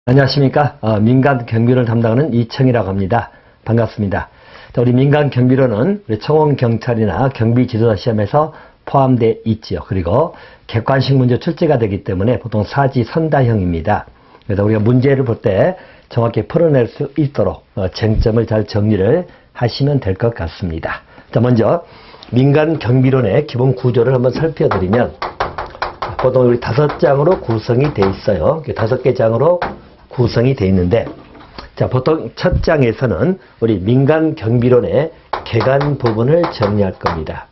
안녕하십니까. 민간 경비를 담당하는 이청이라고 합니다. 반갑습니다. 자, 우리 민간 경비로는 우리 청원경찰이나 경비지도자 시험에서 포함되어 있지요. 그리고 객관식 문제 출제가 되기 때문에 보통 사지선다형입니다. 그래서 우리가 문제를 볼 때 정확히 풀어낼 수 있도록 쟁점을 잘 정리를 하시면 될 것 같습니다. 자, 먼저 민간 경비론의 기본 구조를 한번 살펴드리면 보통 우리 5장으로 구성이 되어 있어요. 5개 장으로 구성이 되어 있는데, 자, 보통 첫 장에서는 우리 민간 경비론의 개관 부분을 정리할 겁니다.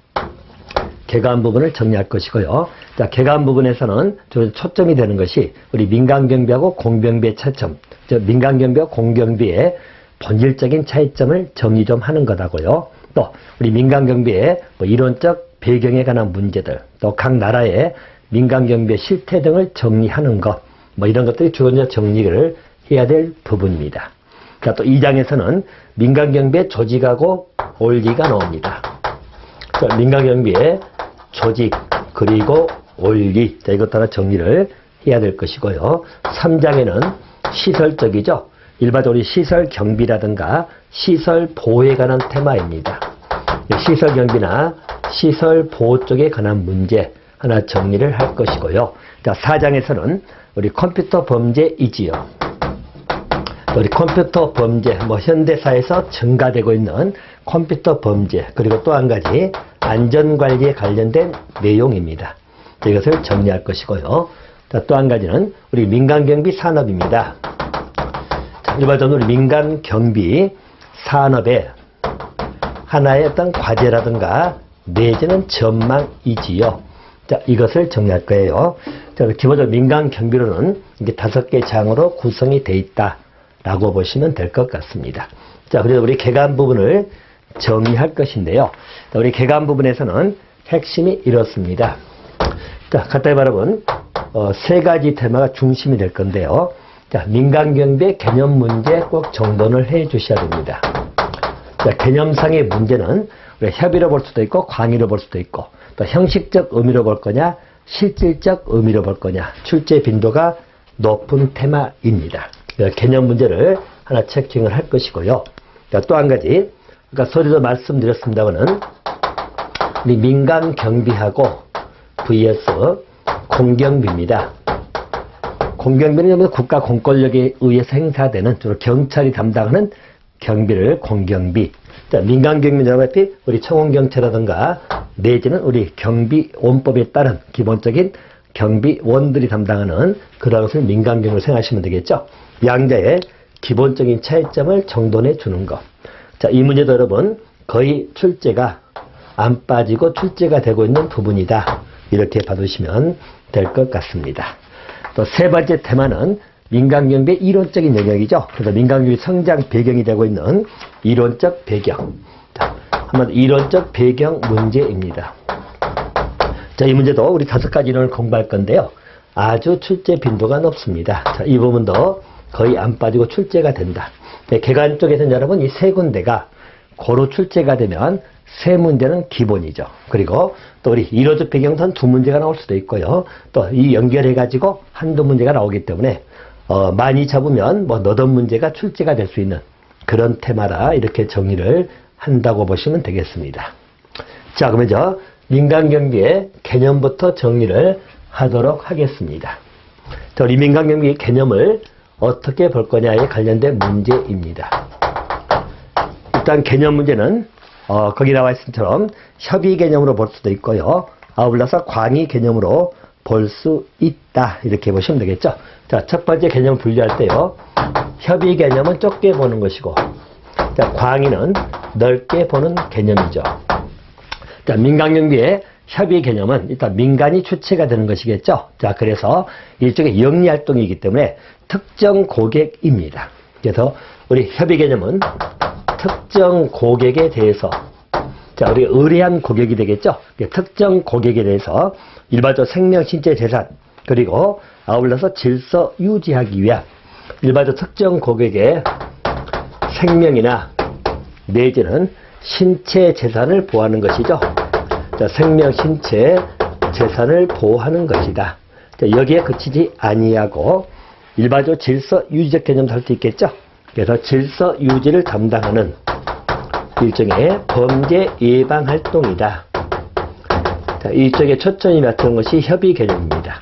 개관 부분을 정리할 것이고요. 자, 개관 부분에서는 초점이 되는 것이 우리 민간 경비하고 공경비의 차이점, 즉 민간 경비와 공경비의 본질적인 차이점을 정리 좀 하는 거다고요. 또 우리 민간 경비의 이론적 배경에 관한 문제들, 또 각 나라의 민간 경비의 실태 등을 정리하는 것, 이런 것들이 주로 정리를 해야 될 부분입니다. 자, 또 2장에서는 민간 경비의 조직하고 원리가 나옵니다. 자, 민간 경비의 조직 그리고 원리, 자, 이것 하나 정리를 해야 될 것이고요. 3장에는 시설적이죠. 일반적으로 시설 경비라든가 시설 보호에 관한 테마입니다. 시설 경비나 시설 보호 쪽에 관한 문제 하나 정리를 할 것이고요. 자, 4장에서는 우리 컴퓨터 범죄이지요. 우리 컴퓨터 범죄, 현대사에서 증가되고 있는 컴퓨터 범죄, 그리고 또 한 가지 안전관리에 관련된 내용입니다. 자, 이것을 정리할 것이고요. 자, 또 한 가지는 우리 민간경비 산업입니다. 자, 일반적으로 우리 민간경비 산업의 하나의 어떤 과제라든가 내지는 전망이지요. 자, 이것을 정리할 거예요. 자, 기본적으로 민간 경비로는 이게 5개 장으로 구성이 되어 있다라고 보시면 될 것 같습니다. 자, 그래서 우리 개관 부분을 정리할 것인데요. 자, 우리 개관 부분에서는 핵심이 이렇습니다. 자, 간단히 말하면 3가지 테마가 중심이 될 건데요. 자, 민간 경비의 개념 문제 꼭 정돈을 해 주셔야 됩니다. 자, 개념상의 문제는 우리가 협의로 볼 수도 있고 광의로 볼 수도 있고, 또 형식적 의미로 볼 거냐, 실질적 의미로 볼 거냐, 출제 빈도가 높은 테마입니다. 개념 문제를 하나 체킹을 할 것이고요. 또 한 가지, 아까 서류도 말씀드렸습니다만은 우리 민간 경비하고 vs 공경비입니다. 공경비는 국가 공권력에 의해서 행사되는 주로 경찰이 담당하는 경비를 공경비. 자, 민간 경비는 우리 청원경찰이라든가 내지는 우리 경비원법에 따른 기본적인 경비원들이 담당하는 그런 것을 민간 경비로 생각하시면 되겠죠. 양자의 기본적인 차이점을 정돈해 주는 것. 자, 이 문제도 여러분 거의 출제가 안 빠지고 출제가 되고 있는 부분이다. 이렇게 봐두시면 될 것 같습니다. 또 3번째 테마는 민간경비의 이론적인 영역이죠. 그래서 민간경비 성장 배경이 되고 있는 이론적 배경. 자, 한번 이론적 배경 문제입니다. 자, 이 문제도 우리 5가지 이론을 공부할 건데요. 아주 출제 빈도가 높습니다. 자, 이 부분도 거의 안 빠지고 출제가 된다. 개관 쪽에서는 여러분 이 3군데가 고루 출제가 되면 3문제는 기본이죠. 그리고 또 우리 이론적 배경도 한 2문제가 나올 수도 있고요. 또 이 연결해가지고 한두 문제가 나오기 때문에 많이 잡으면 너던 문제가 출제가 될 수 있는 그런 테마라 이렇게 정리를 한다고 보시면 되겠습니다. 자, 그러면 민간경비의 개념부터 정리를 하도록 하겠습니다. 자, 우리 민간경비 개념을 어떻게 볼 거냐에 관련된 문제입니다. 일단 개념 문제는 거기 나와 있은 것처럼 협의 개념으로 볼 수도 있고요. 아울러서 광의 개념으로 볼 수 있다. 이렇게 보시면 되겠죠. 자, 첫 번째 개념을 분류할 때요. 협의 개념은 좁게 보는 것이고, 자, 광의는 넓게 보는 개념이죠. 자, 민간경비의 협의 개념은 일단 민간이 주체가 되는 것이겠죠. 자, 그래서 일종의 영리활동이기 때문에 특정 고객입니다. 그래서 우리 협의 개념은 특정 고객에 대해서, 자, 우리 의뢰한 고객이 되겠죠. 특정 고객에 대해서 일반적 생명, 신체, 재산, 그리고 아울러서 질서 유지하기 위한 일반적 특정 고객의 생명이나 내지는 신체, 재산을 보호하는 것이죠. 자, 생명, 신체, 재산을 보호하는 것이다. 자, 여기에 그치지 아니하고 일반적으로 질서 유지적 개념도 할 수 있겠죠. 그래서 질서 유지를 담당하는 일종의 범죄 예방 활동이다. 자, 이쪽에 초점이 맞추는 것이 협의 개념입니다.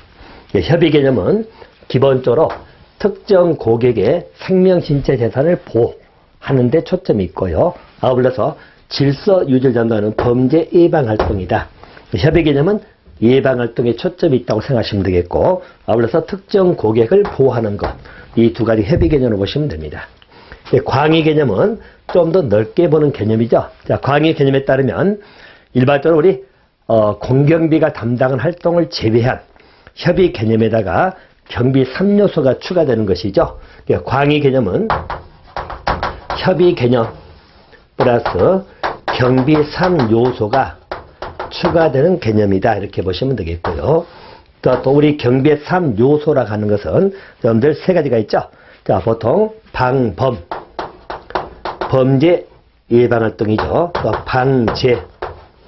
협의 개념은 기본적으로 특정 고객의 생명, 신체, 재산을 보호하는 데 초점이 있고요. 아울러서 질서 유지를 담당하는 범죄 예방 활동이다. 협의 개념은 예방 활동에 초점이 있다고 생각하시면 되겠고, 아울러서 특정 고객을 보호하는 것, 이 두 가지 협의 개념으로 보시면 됩니다. 광의 개념은 좀 더 넓게 보는 개념이죠. 자, 광의 개념에 따르면 일반적으로 우리 공경비가 담당한 활동을 제외한 협의 개념에다가 경비 3요소가 추가되는 것이죠. 광의 개념은 협의 개념 플러스 경비 3요소가 추가되는 개념이다. 이렇게 보시면 되겠고요. 또 우리 경비의 3요소라고 하는 것은 여러분들 세 가지가 있죠. 자, 보통 방범, 범죄 예방 활동이죠. 또 방제,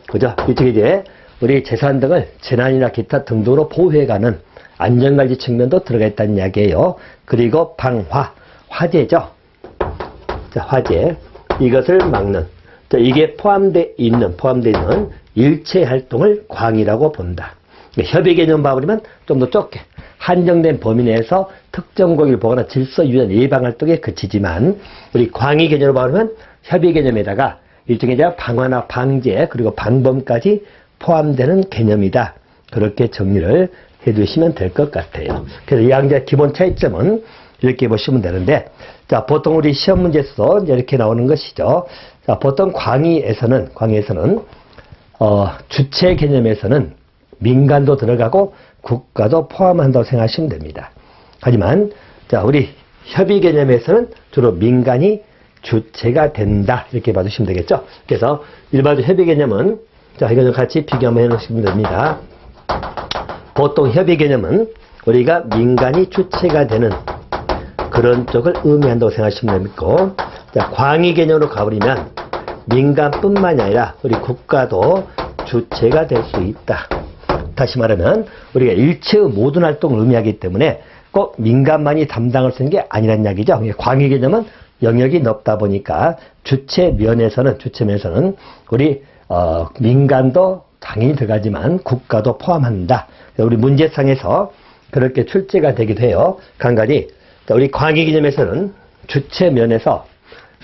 그죠? 이쪽에 이제 우리 재산 등을 재난이나 기타 등등으로 보호해가는 안전관리 측면도 들어가 있다는 이야기예요. 그리고 방화, 화재죠. 자, 화재. 이것을 막는. 자, 이게 포함되어 있는 일체 활동을 광이라고 본다. 협의 개념 봐버리면 좀 더 좁게 한정된 범위 내에서 특정 고객을 보거나 질서 유지 예방 활동에 그치지만, 우리 광의 개념을 봐버리면 협의 개념에다가 일종의 방화나 방제 그리고 방범까지 포함되는 개념이다. 그렇게 정리를 해두시면 될 것 같아요. 그래서 이 양자의 기본 차이점은 이렇게 보시면 되는데, 자, 보통 우리 시험 문제에서 이렇게 나오는 것이죠. 자, 보통 광의에서는 주체 개념에서는 민간도 들어가고 국가도 포함한다고 생각하시면 됩니다. 하지만 자, 우리 협의 개념에서는 주로 민간이 주체가 된다. 이렇게 봐주시면 되겠죠. 그래서 일반적으로 협의 개념은, 자, 이거 좀 같이 비교 한번 해놓으시면 됩니다. 보통 협의 개념은 우리가 민간이 주체가 되는 그런 쪽을 의미한다고 생각하시면 되고, 자, 광의 개념으로 가버리면 민간뿐만이 아니라 우리 국가도 주체가 될 수 있다. 다시 말하면 우리가 일체의 모든 활동을 의미하기 때문에 꼭 민간만이 담당할 수 있는 게 아니란 이야기죠. 광의 개념은 영역이 넓다 보니까 주체 면에서는 우리 민간도 당연히 들어가지만 국가도 포함한다. 우리 문제상에서 그렇게 출제가 되기도 해요. 간간히 우리 광의 개념에서는 주체 면에서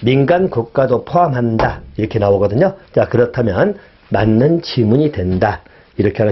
민간 국가도 포함한다. 이렇게 나오거든요. 자, 그렇다면 맞는 지문이 된다. 이렇게 하는